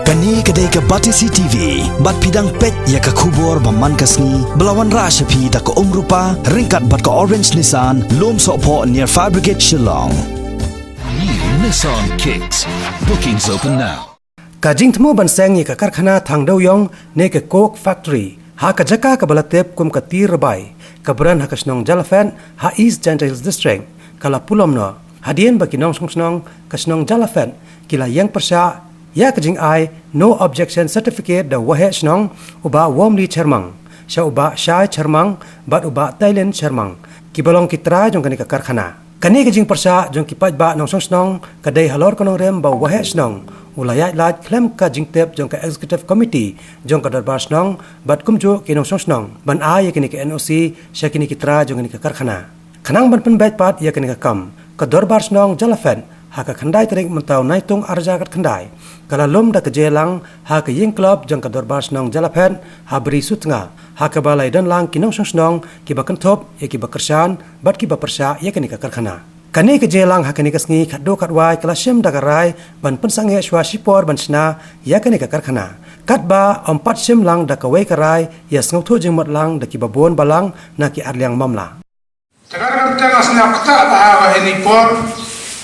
Kani kedai ke Batisi TV, bat pidang pet ya ke kubur baman kasni, belawan rasa pi tak ke rupa, ringkat bat ke Orange Nissan, lom sokpo near Fire Brigade Shillong. New Nissan Kicks. Bookings open now. Kajing temu banseng ya ke karkhana thang dawyong ne ke Coke Factory. Ha ka jaka ka balatep kum ka tir rabai. Kabran ha kasnong Jalafen ha East Gentiles District. Kala pulom no. Hadien baki nong song kasnong Jalafen. Kila yang persya ya kajing ai no objection certificate da wahe snong uba warmly chermang. Sya uba syai chermang bat uba Thailand chermang. Kibalong kitra jong kani ka karkhana. Kani kajing persya jong kipat ba nong snong kadai halor kanong rem ba wahe snong. Ulayat lat klem ka jingtep jong ka executive committee jong ka darbar snong bat kumjo kinong snong ban ai kini ka NOC sya kini kitra jong kani ka karkhana. Kanang ban pen bat pat ya kani ka kam ka darbar snong Jalafen ha ka khandai tering mentau naitung arja kat khandai kala lom da ka jelang ha ka ying club jong ka darbar snong Jalafen ha beri sutnga ha ka balai dan lang kinong snong ki ba kantop ya ki ba kersan bat ki ba persya ya kani ka karkhana. Kani ke jelang ha kani kasngi khaddo khatwai kala shem da garai ban pensange shwa sipor ban sna ya kani ka karkhana. Katba ompat shem lang da ka wei karai ya sngoto jing mat lang da ki babon balang na ki arliang mamla. Tagar tanga sna kata ba ini por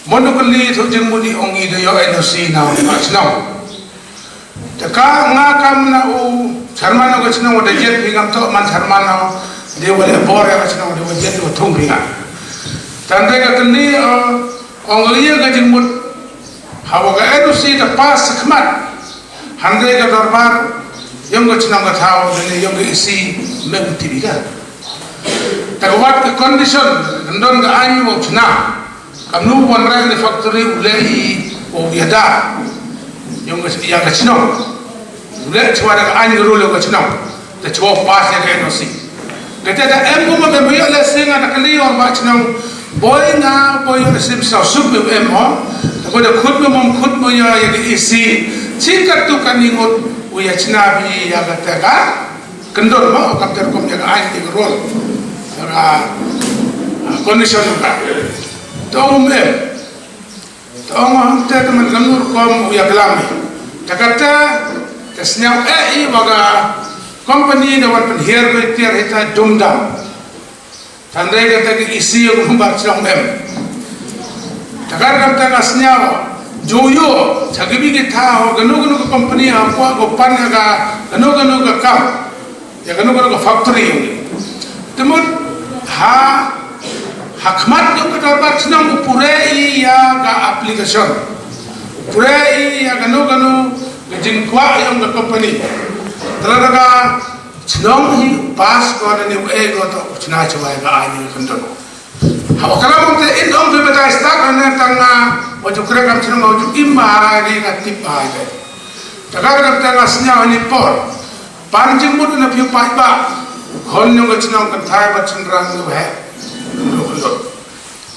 monokali thu jing muni ongi do yo NOC na sna. Taka nga kam na u charmana ko sna wada jet pingam to man charmana de wala bor ya sna wada jet wo thung pinga. Tanda ka kini ongliya ka jing mut hawa ka NOC da pas khmat hande ka darbar yung ka sna ka thao ne yung ka isi mem tibiga. Tagawat ke condition ndon ga anyu mo chna kamnu wanra ni factory ulei o yada yung ya ka chno ulei chwara ga anyu rule ga chno te chwo pass ya ka NOC kete da em ko ma be yo le singa na kali or ba chno boy na boy yo sim sa sub be em ho ko da khud mo ya ya ki isi chikat tu kaningot u ya chna bi ya ga ta ga kendor mo ka ter kom ya ga anyu ga role condition ka tong hante teman langur kom uya kelami takata tasnyau waga company da wan here be tiar hita dumdam tandai kata ki isi yung humbat silang takar kata kasnyau joyo chagibi ki tao ganu ka company apa gopan ka ganu ka kam ya ganu ka factory yung temut ha hakmat yung kadarbar sinang upurei ya ga application upurei ya gano jingkwa yung ga company talaga sinang hi pass ko na ni ego to china chwa ga ani kandon ha wakala mo te indong be beta sta kana tanga o ju kre kam sinang o ju imba ni ga tipa ga tagar ga tanga snya ni por panjing mo na piu pa ba khon yung gachnang kan thai ba chandrang no hai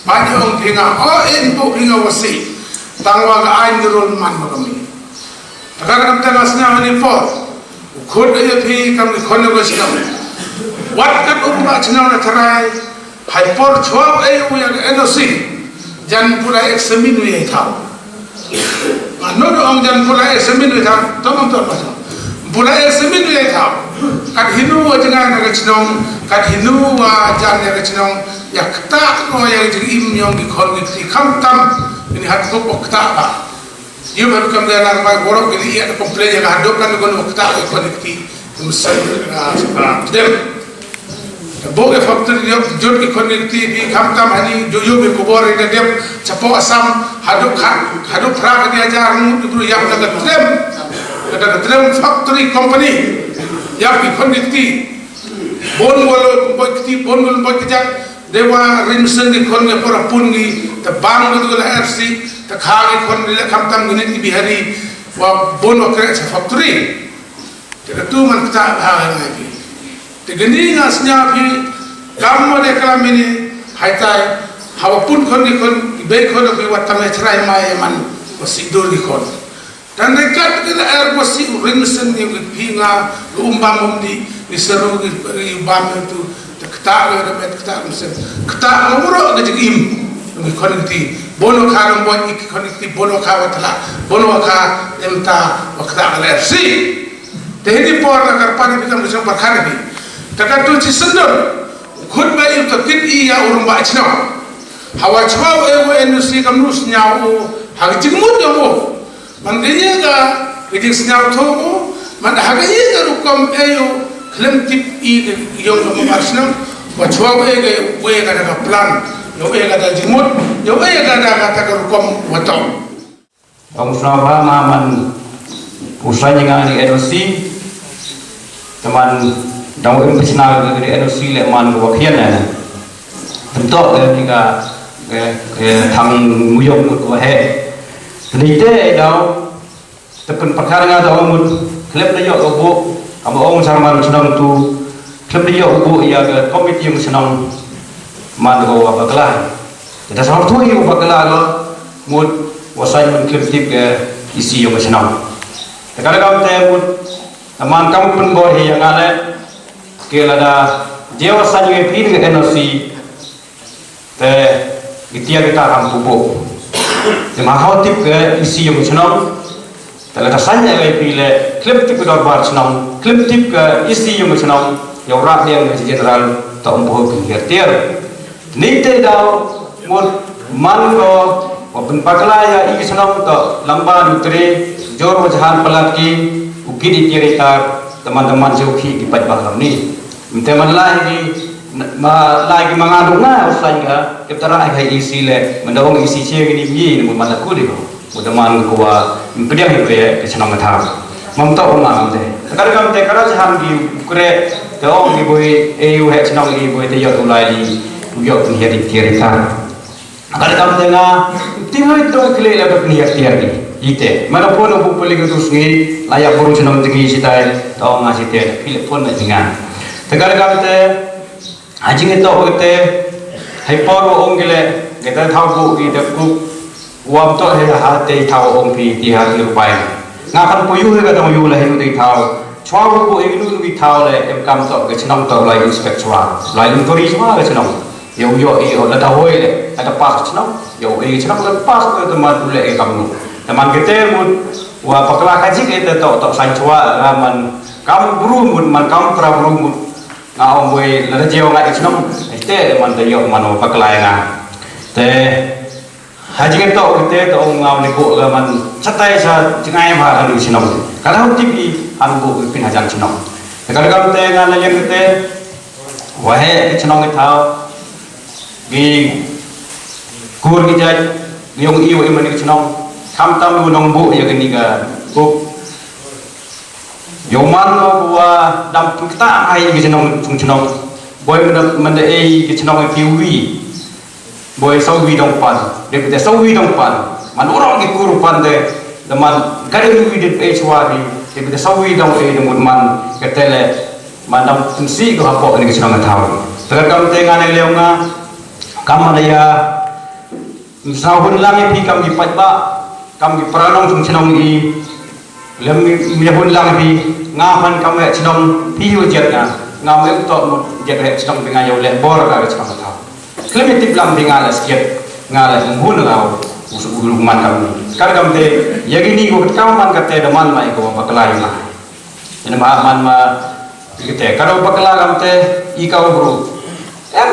ba yung pinga o in po pinga wasi tangwa ga ai nirol man ma kami tagar kam ta nasna ni por khod ye phi kam khon yung gachnang wat kan umba chnang na tharai hai por chwa ai u ya NOC jan pura examin ye thao no do ong jan pura examin ye thao tomam to ba pura examin ye thao kat hinu wa jangan na gachnong kat hinu wa jan ya gachnong ya kta no ya jing im yong ki khol ki kham tam ini hat ko kta ba yu ba kam da na ba goro ki ya complain ya hado kan ko kta ko khol ki musal dem bo ke factory yo jod ki khol ki bi kham tam hani jo yu be ko bor ida dem chapo asam hado phra ki ajar mu dulu ya ka dem kada dem factory company ya ki khon ki bon wol kijak dewa rinsen ki khon ke pura pun ki ta bang ko la RC ta kha ki khon le kham tam gini ki bihari wa bon wa kre factory te tu man ta ha ngai te gini ngasnya phi kam mo de kala mini haitai hawa pun khon ki be khon ki wa tam chrai mai man ko sidur ki khon dan dekat kita air masih rinsen yang pinga umbam di seru di umbam itu ketak ada met ketak mesin ketak nguruk ke jegim kami konekti bono kha rambo ik konekti bono kha watla bono kha emta wakta ala FC tehdi por agar pani bikam bisam barkhane bi takar tu chisandor khud ba il to kit iya urung ba chno hawa chwa e NOC kam nus nyao hag jigmut yo mandenya ga gijing nyao thomo man hagaye ga rukom ayo klem tip i yo ko marsna wa chwa we ga daga plan yo we ga da jimut yo we ga da ta ga rukom wato ông Srava man usai dengan NOC teman dalam profesional dari NOC le man wakian na tentu jika thang nguyong ko he ni te dau tepen perkara nga dau mun klub na yo ko am ong sarman senang tu klub na yo ko ya ga komiti yang senang man ko bakla kita sama tu yo bakla lo mun wasai mun klub tip ke isi yo senang kadang-kadang te mun teman kamu pun boleh yang ada kelada jewa saja pin ke NOC te itia kita akan pupuk tema hotip ke isi yang senang telada saja ke pile klip tip dorbar senang klip tip ke isi yang senang yang rak yang general tak umpuh pengertian ni te dau mun mango wapun paklaya iki senang tak lamban utri jor wajahan pelatki ukini cerita teman-teman jauhi di Padang ni, teman lagi mengandung na usahanya kita rai hai isi le, mendawang isi cie ini biar mana kuli ko, teman kuwa impediam impre kesenang matham, mamta umang deh. Kadang-kadang te karajahan di kure teong di boy EU hai senang di boy te yot ulai di yot ni hari cerita. Kadang-kadang te na tinggal itu kele le berniat tiari. Ite, mana pun aku boleh ketus ni layak burung senang tinggi sitai, tahu ngasih teh, pilih pun dengan. Tegar kate, aji kita hote, hyper orang gile, kita tahu kita ku, uam tu hati tahu orang pi tiada rupai. Ngakan puyuh kita tahu yulah itu tahu, cua ku itu tahu le, kam tu kita senang tahu lagi inspek cua, lagi tori cua kita senang. Yo ada tahu le, ada pas senang, yo senang lepas tu teman boleh kamu. Teman kita mun wa pakla kaji kita tok sancua raman kamu buru mun man kamu pra buru mun ngau boy la jeo ngai senam ite man de yo mano pakla nga te haji kita kita tok ngau ni ko man satai sa jingai ma anu senam kalau tipi anu pin hajan senam kalau kamu te ngan yang kita wa he senam kita gi kur gi jai yung iyo iman gi senam kam tamu nongbu ya gini ga buk yoman no buah dam kita ai gi senong senong boy menda gi senong piwi boy sawi dong pan de kita sawi dong pan man orang gi kuru pan de man kare wi de e chwari de kita sawi dong e de man ketele man dam tunsi go hapo ni gi senong tahu tegar kam te ngane leonga kam ada ya sahun lami pi kam gi patba kami peranong sung senong i lem menyebut lang pi ngapan kami senong piu jetna ngam to jet senong dengan yo le bor ka senong ta klemetik lam dengan sekiat ngala mun ngau usul man kami kami te yagini ko kaman kate deman mai ko baklai ma ina man ma kite kalau bakla kam te ikau bro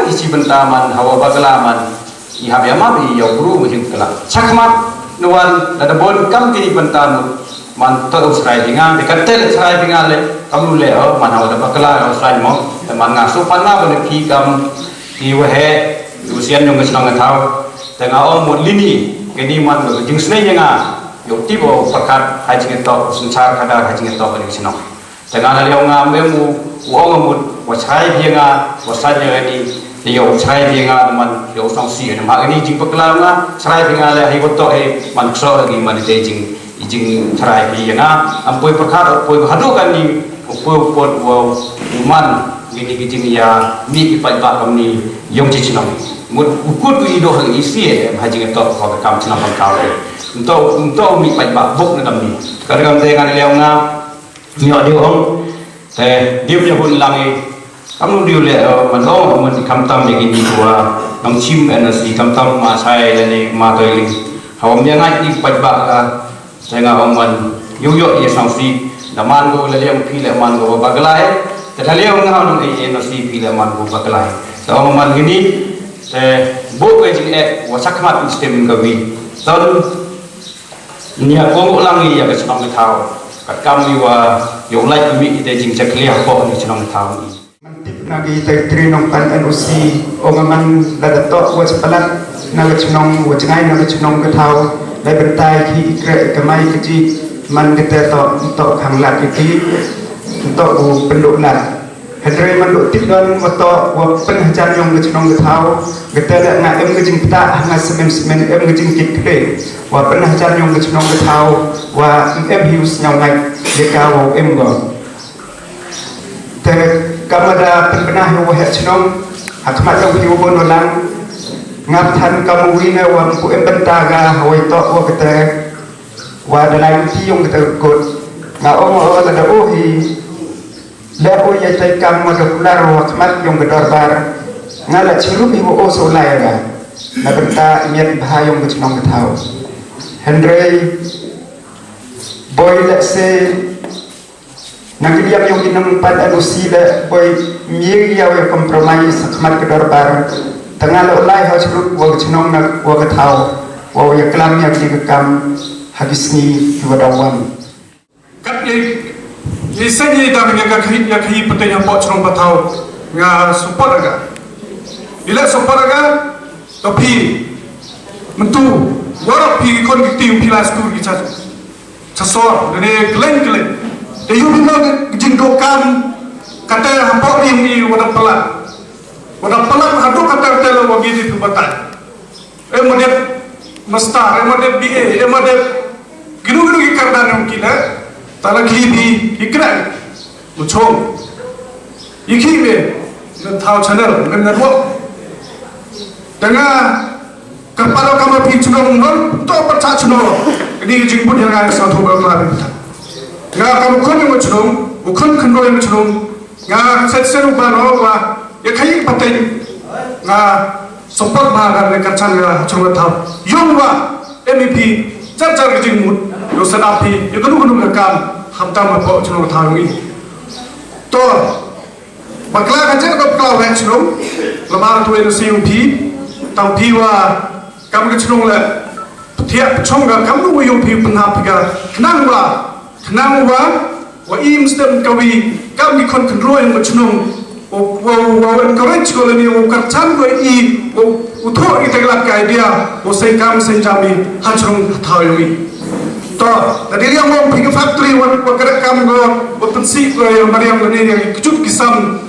isi bentaman hawa baklaman i habya ma bi yo bro mujin kala sakmat nuan ada bon kam kini pentan man to usrai dengan dikatel usrai dengan le kamu le oh man ada bakla usrai mo teman ngasu panna bone pi kam di wahe usian yang senang tahu tengah om mod lini kini man jing snei nga yo tibo pakat haji to suncar kada haji to bani senang tengah le nga memu uang mod wasai nga wasai ni yo usrai nga man yo sang si ni ma ini jing bakla nga usrai nga le hi boto e man kso lagi man te jing usrai nga ampoi pakat ampoi hadu kan ni ampoi pot man gini gini ya mi ipat ba kami yong cicinam mud ukut tu ido hang isi haji ngetok ko kam cinam kau untuk mi ipat ba buk na kami kadang kami dengan leong na nyo dia ong dia punya pun langi kamu dia le man kam tam begini tua nong chim energy kam tam ma sai le ni ma toi li hawam yang ngai ni pat ba ka saya ngah man yo ye sang si da man go le lem phi le man go baglai ta thale ngah nong ai energy phi le man go baglai so man gini bo ke jing wa sakmat stem ka wi ton nia ko ulang ni ya ka chong ka thao ka kam ni wa yo lai mi te jing cha clear ko ni chong thao ni nagi teri nong pan NOC ongaman lada to was palat naga chnong wa jangai naga chnong ka thau lai bentai ki ikre kamai ki man kita to khang lat ki to u penduk lat hadre man do tidon wa to wa pen hajan yong ka chnong ka thau kita la na em ka jing pta nga semen em ka jing kit kre wa pen hajan yong ka chnong ka thau wa em hius nyong ngai de ka wa em go te kamada penbenah yang wahai cenong hakmat yang hiu bonolang ngaptan kamu wina wa mpu embentaga hawai tok wa kata wa dalai ti yang kata kot nga o la da ohi la o ya tai kam ma da kular wa hakmat yang gedorbar ngala cirubi wa o so lai ga na benta imiat bahayong cenong ketau Henry boy let's say nanti dia yang inam pada NOC boy mier ya we compromise khmat ke dorbar tengah lo lai ha churut wa chnong nak wa thau wa ya klam ya ki kam habis ni wa dawan kat ye sanyi da nga ya khi pate ya po chnong ba thau nga support aga ila support aga to phi mentu wa phi kon ki tim pilas kur ki cha so ne glen Dia bina jinggokan kata hampa ini wadah pelat hadu kata telo wagi di batai. Model master, model BA, model ginu ikardan yang kila, talak libi ikran, muncul. Ikibe, tahu channel, network. Dengan kepala kamu pinjau nol, tu percaya channel. Ini jingpun yang ada satu berkelan. Nga kamu kon yang macam, bukan kendor yang macam, nga set ubah wa, ya kayak paten, nga support bahagian mereka cangga cuma tahu, yang wa MEP jar kejimut, yo sedapi, yo kenu ngekam, hamtam apa cuma tahu ini. To, bakla kerja atau bakla macam, lemah tu NCUP, tahu piwa, kamu kecilung le, tiap congga kamu UP pernah pikir, kenang wa im stem kawi kam di kon kontrol yang macam wa encourage ko ni wa karchan ko wa utho kita gelak ka idea wa sei kam sei jami hachung thawi to tadi yang mau pergi factory wa gerak kam go wa pensi ko yang mariam ni yang kejut kisam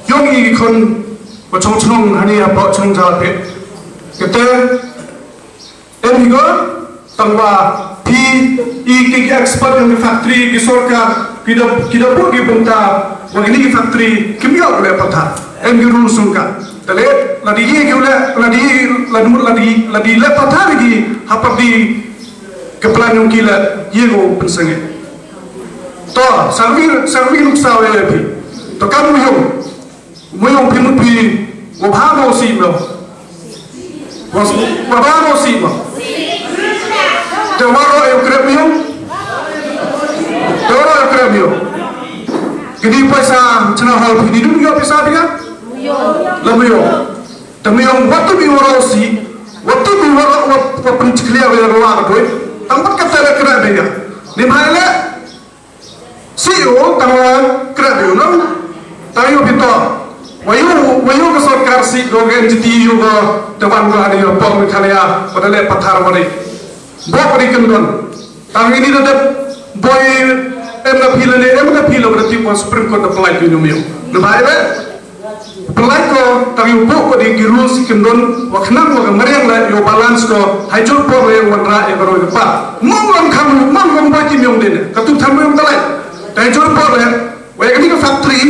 yong i kon wa chong hani apa chong ja pe kete emigo tangwa i expert yang factory di sorka kita pun di benta wagini di factory kimia oleh patah engineer sungka tele ladi ye kule ladi le patah lagi apa di kepala yang kila ye go pensengi to servir luksa we to kamu yung pinut pi wabhamo si mo Tewaro eu kremio. Jadi paisa cina hal ini dulu ya paisa dia. Lamuyo. Temiong waktu biworosi, waktu biworo penciklia wala boy. Tampak kata kremio. Ni mahale CEO tawa kremio no. Tayo bito. Wayu kesorkar si dogen jiti yugo teman gua ada pom kaliya pada le pathar mari. Bawa berikan don. Tang ini tetap boy emna pila berarti pos Supreme Court apply ke nyumio. Nabai be apply ko tang yubo ko di rules kendon waknang wa mariang la yo balance ko hajul po le wanra e baro pa. Mongom boy ti nyum den. Katu thamu yum talai. Hajul po le wa ini ko factory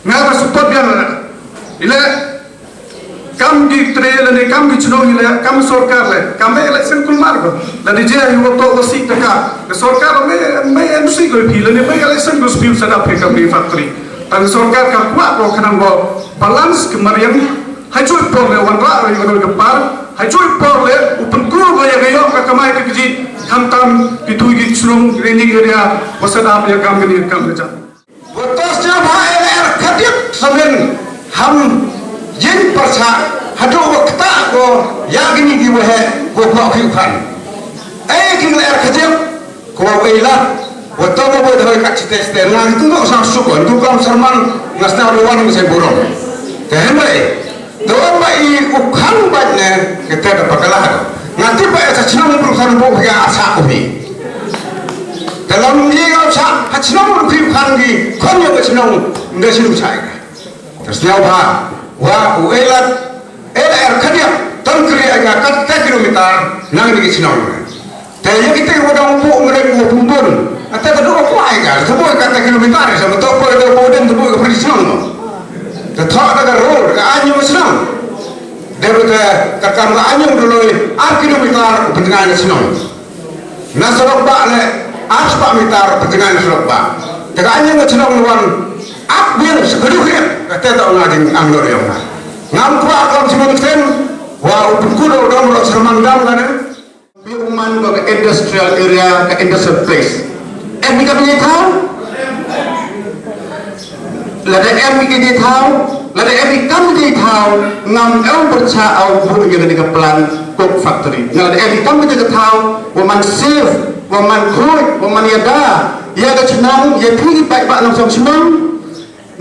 ngapa support biar ile kam di trail ni kam di chunong ile kam sorkar le kam election kul margo la di je hiwo to wasik taka sorkar me NC go pil ni me election go spill set up kam di factory tan sorkar ka kuat ro kanang go balance kemarian hai chui por le wan ra ri ko par hai chui por le upun ku ga ya yo ka kamai ka ji kham tam ki tu gi chulung training area wasada ya kam ni kam ja watos ja ba er khatip samen ham yin parcha hadu wakta ko ya gini gi wahe ko pa khiu khan ai king er khatip ko weila wato mo boy dhoi ka chite ste na tu no sa su ko tu kam sarman nasna lawan se burong tehmai do ba I ukhan ba ne kete da pakala ngati ba sa chinam perusahaan bo ya asa ko bi dalam ni ga sa ha chinam pri khan gi khon yo chinam nda siru chai terus dia ba wa uela era er khadia tan kri aga kat kilometer nang ni chinam te ye kita wadang bo ngre ko pumbon ata ka do ko ai ga so bo kat kilometer sa to ko do bo den do ko pri chinam no the thought of the road ka anyo chinam debuta kakam anyo dulu 8 kilometer pendengar chinam na sorok ba le 8 meter pendengar sorok ba ka anyo chinam wan ak bil sekedu khir kata ta ngading anglor yang ngam ko akam chinam ten wa upku do dom ro serman dam kan bi uman ko industrial area ka industrial place em ka ni thau lada em ki di thau lada em kam di thau ngam el percha au bu yang di plan cook factory lada em kam di thau wa man save wa man khoi wa man yada ya ga chinam ya thi bai ba nam som chinam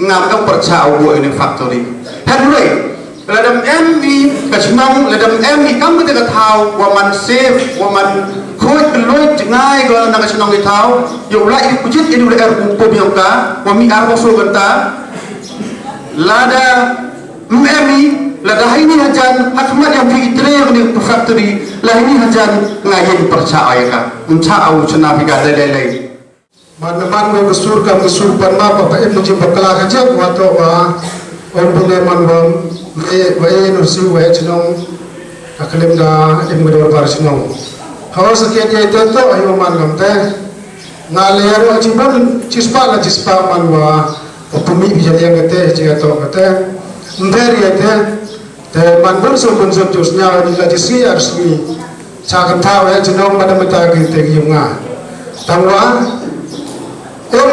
ngam el percha au bu ini factory hadulai lada em ni ka chinam lada em ni kam di thau wa man save wa man khoi loi ngai go na ka chinam di thau yo lai di pujit ini udah po biongka wa mi arbo so ganta lada mmi lada ini hajan hatmat yang pergi train ni factory lah ini hajan ngayin percaya ka unca au chana biga lelei man go kesur parma pa em ji bakala ka je wa to wa on bune man bom we no si we chnong aklem da em go bar chnong hawa sakit ye to ayo man gam te ngalero chispa man wa opumi bijak yang kete jika to kete nderi ete te manbun so jusnya di ladisi arsmi chakan tawe jenong pada mata kete yunga tangwa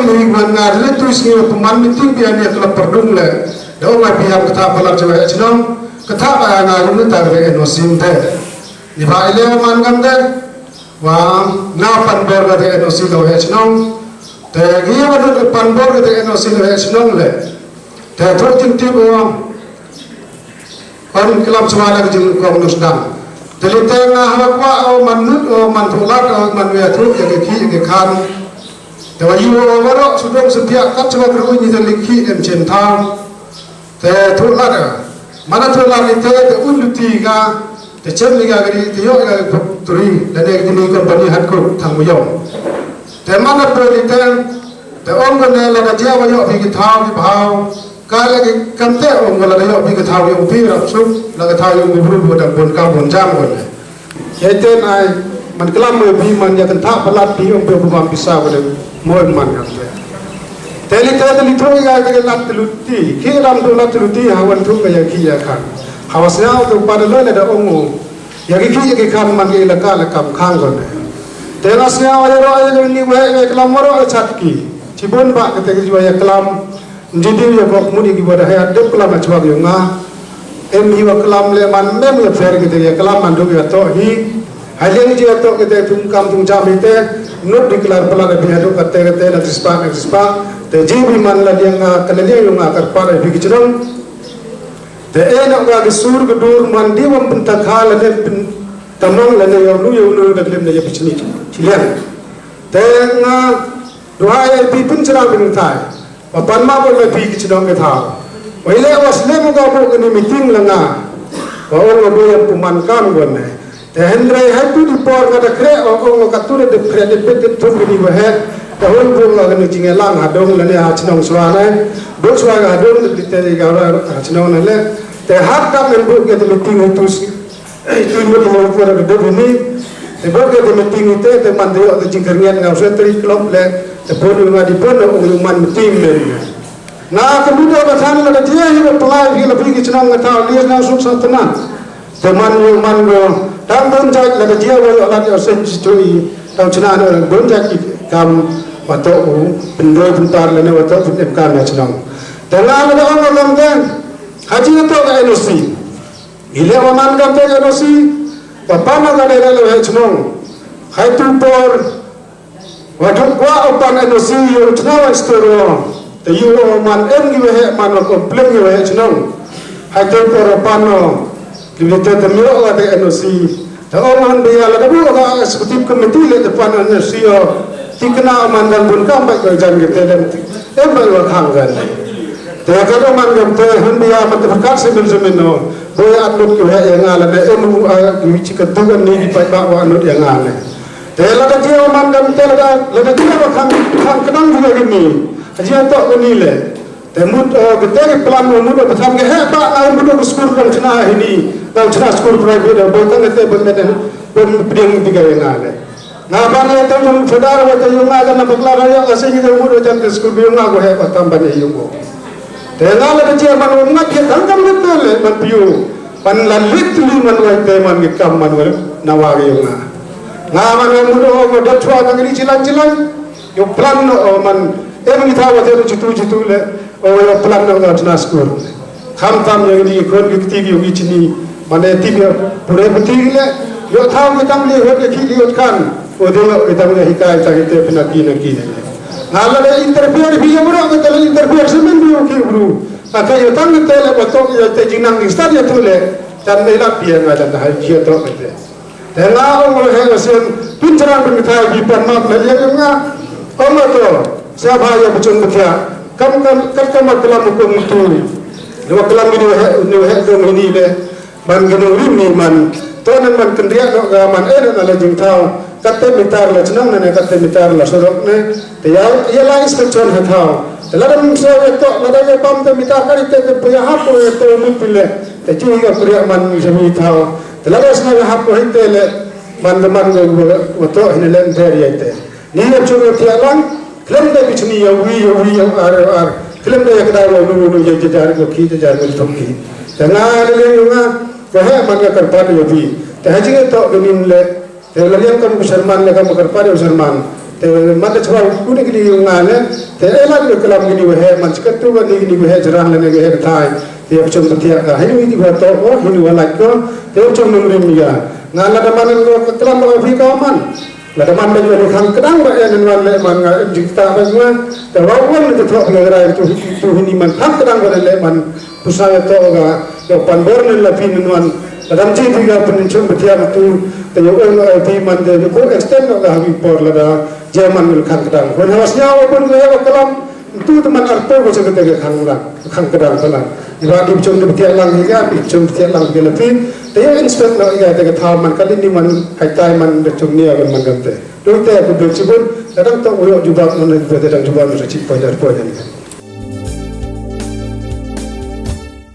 ni wan ngar le tuis ni peman miting pian ya kelap perdung le do ma pihak kata palak jawa jenong kata ba na rum ta re no sim te ni ba ile man gam de wa na pan bor ga de no sim do he jenong te gia ba do pan bor ga de no sim he jenong le te thot tin ti bo pan kelap jawa la jeng ko no sedang telite nga ha kwa o manut o man thulak o man we tru ya ki ke khan te wa yu o waro sudong setia kat jawa ru ni de ki em chen thang te thulak mana thulak ni te uluti ga te chen ni ga gari te yo ga turi da ne ni ko bani hat ko thang mo yo te mana pro ni te om ga ne la ga jawa yo bi ki thang ki bhau ka la ki kam te om ga la yo bi ki thang yo bi ra su la ga thang yo bi bru bo da bon ka bon jam ko ne yeten ai man kelam mo bi man ya kan tha palat bi om be bu mam bisa ko de mo man kan te li te li thoi ga ga lat luti ki ram do lat luti hawan thu ga ya ki ya khan hawasya to pa de le da om ya ki ki khan man ge la ka la kam khang ko ne te na sya wa ro ai ni we kelam ro chat ki cibon ba ke te ji wa ya kelam jadi ya bok mudi ki boda hayat de kelam chwa ge nga em hi wa kelam le man mem ya fer ke te ya kelam man do ya to hi halen ji to ke te tum kam tum jam te not declare pala de biado kate kate na dispa te ji bi man la dia nga kanale yo nga kar par bi kichram te e na ga ge sur ge dur man di wam pun ta khala de tamang la ne yo lu ga lem ne ya bichni chilen te nga doa bi pun chra bin thai wa pan ma bo le bi kichram ge tha wa ile was le mo ga bo ge ni meeting la nga wa o bo ya puman kan gon ne te hendrai hatu di por ga da kre o ka tu de kre de pet tu ni wa he te hol bo ga ni jinge lang ha dong la ne ha chnong swa ne bo swa ga dong de te ga ra chnong ne le te hat ka men bo ge de meeting tu tu ni mo ko ra de ni te bo ge de meeting te man de jing kernian ga so tri klop le te bo ni ma di bo no man meeting ne na kemudian bahan la dia hidup pelai hi lebih ke cenang ngata dia na suk satana teman yo mango tang bonjak la dia wa ala dia sen situi tang cenang orang bonjak kam wato pendoi bentar lene wato kan na cenang dengan ada orang ngomong haji itu ke NOC ile wa man gam te NOC papa ma ga le le cenang hai tu por wato kwa opan NOC yo cenang storo the you man em give he man ko plem give he chnong ha to por pano give te the miro la de NOC the man be ala bu ga executive committee le the pan NOC yo tikna man dan bun kam ba ko jan ge te dem em ba wa khang gan te ka do man gam te hun biya mat fakar se bil zemin no boy at lo ki he ngala de em gi chi ka tu gan ni pa ba wa no ya ngala te la da ji man gam te la da ji ba khang kadang ju ge ni aja tok ni le temut gete plan mut batam ge he ba ai mut ko skul kan chna ini dal chna skul private do tang te ben ben piding tiga na le na ba ne tam jum fedar wa te yunga ga na bakla ra ya ase ni de mut jan skul bi yunga go he batam ba ne yungo te na le je man unga ke dang kam le le man piu pan lan litli man wa te man ge kam man wa na wa ge yunga na man mut go de thwa ga ni chilan yo plan no man em ni thawa te chitu le o plan no ga tna skor kham tam ye ni kon gi ti gi gi chini mane ti ge pure pati le yo thaw gi tam le ho ge ki li ot kan o de lo ge tam le hikai ta ge te pina ki na ki ne na la le interfere bi ye bro ge te interfere se men bi o ki bru aka yo tam te le ba to ye te jinang ni sta ye tu le tan le la pi nga dan ha ki to te te na o mo he sen pinchran bi thaw gi pan ma le ye nga o mo to siapa yang bercun bekia kam kelam hukum itu dua kelam ini dong ini le man geno rini man tonan man kendria dok man ala jingtau kate mitar la cenang ne kate mitar la sorok ne te ya la inspektion hatau ladam so to ladam pam te mitar kali te punya hak ko to mupile te cui ga puria man jami tau te ladas na hak ko hite le man go to hinelen teri ite ni ya churu tialang film da bichni ya wi ar film da yakda lo no ye jar ko ki jar ko thokki tanga le yunga ko he man ga kar pa yo bi te haji to gamin le te le yang kan musalman le kam kar pa yo musalman te man da chwa ku ni gi yunga le te ela le kalam gi ni he man chikat tu ga ni gi he jaran le ne ge thai te chom ta tia ga he ni ba to o hi ni wala ko te chom no mi ya ngala da man lo kalam ba fi ka man la da man ba khang kadang ba en wan le man ga jikta ba man ta wa wan te thok negara tu hini man khang kadang ba le man pusaya to ga yo pan bor ne la pin wan la dam chi ga pun chum btia tu te yo en pi man de ko extend ga habi por la da jerman mil khang kadang ko hawas nya wa pun ga kalam tu teman arto ko se te khang kadang bala iba di chum btia lang ga bi chum btia lang ga la pin te yo inspect no ya te thal man kalin ni man hai tai man de chung ni ga man gam te do te ko do chibun kadang to yo jubak no ne te dang jubak no chi po jar po